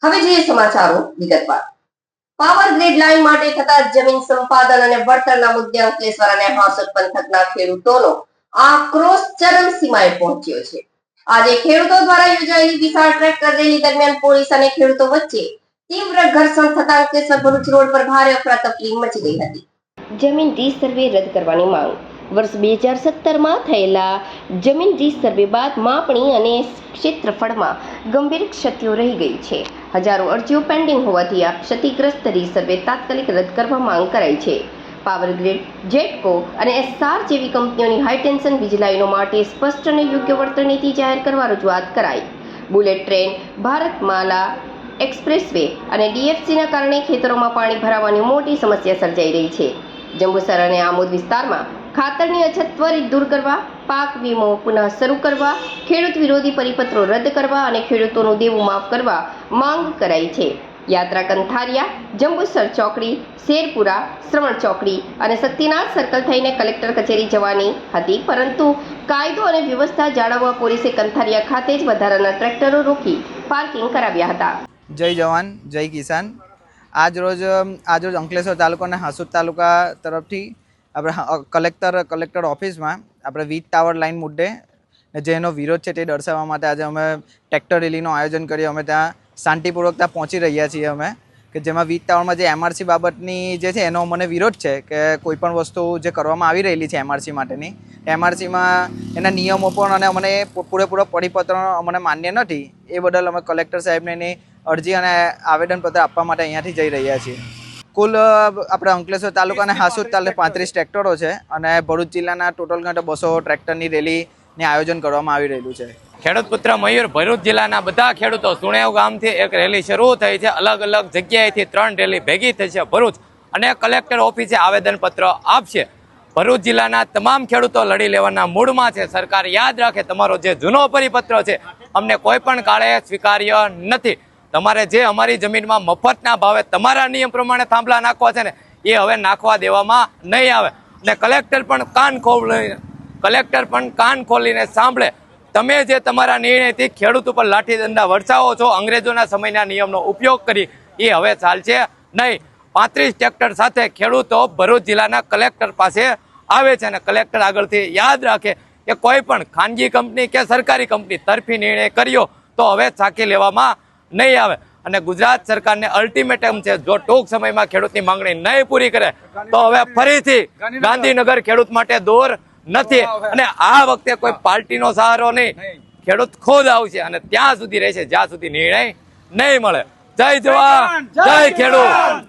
હવે જોઈએ સમાચારો વિગતવાર। પાવર ગ્રીડ લાઇન માટે થતા જમીન સંપાદન અને વળતરના મુદ્દે અંકલેશ્વર અને હાંસોદ પંથકના ખેડૂતોનો આક્રોશ ચરમસીમાએ પહોંચ્યો છે। આજે ખેડૂતો દ્વારા યોજાયેલી વિશાળ ટ્રેક્ટર રેલી દરમિયાન પોલીસ અને ખેડૂતો વચ્ચે તીવ્ર ઘર્ષણ થતા અંકલેશ્વર ભરૂચ રોડ પર ભારે અફરાતફરી મચી ગઈ હતી। જમીન રીસર્વે રદ કરવાની માંગ। વર્ષ 2017માં થયેલા જમીન રીસર્વે બાદ માપણી અને ક્ષેત્રફળમાં ગંભીર ક્ષતિઓ રહી ગઈ છે। હજારો અરજીઓ પેન્ડિંગ હોવાથી આ ક્ષતિગ્રસ્ત રીસર્વે તાત્કાલિક રદ કરવા માંગ કરાઈ છે। પાવર ગ્રીડ, જેટકો અને એસ્સાર જેવી કંપનીઓની હાઈટેન્શન વીજ લાઈનો માટે સ્પષ્ટ અને યોગ્ય વળતર નીતિ જાહેર કરવા રજૂઆત કરાઈ। બુલેટ ટ્રેન, ભારતમાલા એક્સપ્રેસવે અને ડીએફસીના કારણે ખેતરોમાં પાણી ભરાવાની મોટી સમસ્યા સર્જાઈ રહી છે। જંબુસર અને આમોદ વિસ્તારમાં ખાતરની અછત ત્વરિત દૂર કરવા, પાક વીમો પુનઃ શરૂ કરવા, ખેડૂત વિરોધી પરિપત્રો રદ કરવા અને ખેડૂતોનું દેવું માફ કરવા માંગ કરાઈ છે। યાત્રા કંથારિયા, જંબુસર ચોકડી, શેરપુરા, શ્રવણ ચોકડી અને શક્તિનાથ સર્કલ થઈને કલેક્ટર કચેરી જવાની હતી, પરંતુ કાયદો અને વ્યવસ્થા જાળવવા પોલીસે કંથારિયા ખાતે જ વધારાના ટ્રેક્ટરો રોકી પાર્કિંગ કરાવ્યા હતા। જય જવાન, જય કિસાન। આજરોજ અંકલેશ્વર તાલુકા અને હાંસોદ તાલુકા તરફથી આપણે કલેક્ટર ઓફિસમાં આપણે વીજ ટાવર લાઇન મુદ્દે જેનો વિરોધ છે તે દર્શાવવા માટે આજે અમે ટ્રેક્ટર રેલીનું આયોજન કર્યું। અમે ત્યાં શાંતિપૂર્વક ત્યાં પહોંચી રહ્યા છીએ અમે કે જેમાં વીજ ટાવરમાં જે એમઆરસી બાબતની જે છે એનો મને વિરોધ છે કે કોઈપણ વસ્તુ જે કરવામાં આવી રહેલી છે એમઆરસી માટેની, એમઆરસીમાં એના નિયમો પણ અને અમને પૂરેપૂરો પરિપત્ર અમને માન્ય નથી। એ બદલ અમે કલેક્ટર સાહેબને એની અરજી અને આવેદનપત્ર આપવા માટે અહીંયાથી જઈ રહ્યા છીએ। કુલ આપણે અંકલેશ્વર તાલુકા અને હાંસોદ તાલુકા 35 ટ્રેક્ટરો છે અને ભરૂચ જિલ્લાના ટોટલ ગણતરી 200 ટ્રેક્ટરની રેલીની આયોજન કરવામાં આવી રહ્યું છે। ખેડૂત પુત્ર મયુર ભરૂચ જિલ્લાના બધા ખેડૂતો સુણેવ ગામથી એક રેલી શરૂ થઈ છે। અલગ અલગ જગ્યાએથી 3 રેલી ભેગી થઈ છે ભરૂચ અને કલેક્ટર ઓફિસે આવેદનપત્ર આપશે। ભરૂચ જિલ્લાના તમામ ખેડૂતો લડી લેવાના મૂડમાં છે। સરકાર યાદ રાખે, તમારો જે જૂનો પરિપત્ર છે અમને કોઈ પણ કાળે સ્વીકાર્ય નથી। તમારે જે અમારી જમીનમાં મફતના ભાવે તમારા નિયમ પ્રમાણે થાંભલા નાખવા છે ને એ હવે નાખવા દેવામાં નહીં આવે અને કલેક્ટર પણ કાન ખોલીને સાંભળે। તમે જે તમારા નિર્ણયથી ખેડૂત ઉપર લાઠી દંડા વરસાવો છો અંગ્રેજોના સમયના નિયમનો ઉપયોગ કરી, એ હવે ચાલશે નહીં। 35 ટ્રેક્ટર સાથે ખેડૂતો ભરૂચ જિલ્લાના કલેક્ટર પાસે આવે છે અને કલેક્ટર આગળથી યાદ રાખે કે કોઈ પણ ખાનગી કંપની કે સરકારી કંપની તરફી નિર્ણય કર્યો તો હવે ચાકી લેવામાં નહીં આવે અને ગુજરાત સરકારને અલ્ટિમેટમ છે, જો ટૂંક સમયમાં ખેડૂતની માંગણી નહીં પૂરી કરે તો હવે ફરીથી ગાંધીનગર ખેડૂત માટે દૂર નથી અને આ વખતે કોઈ પાર્ટીનો સહારો નહીં, ખેડૂત ખુદ આવશે અને ત્યાં સુધી રહેશે જ્યાં સુધી નિર્ણય નહીં મળે। જય જવાન, જય ખેડૂત।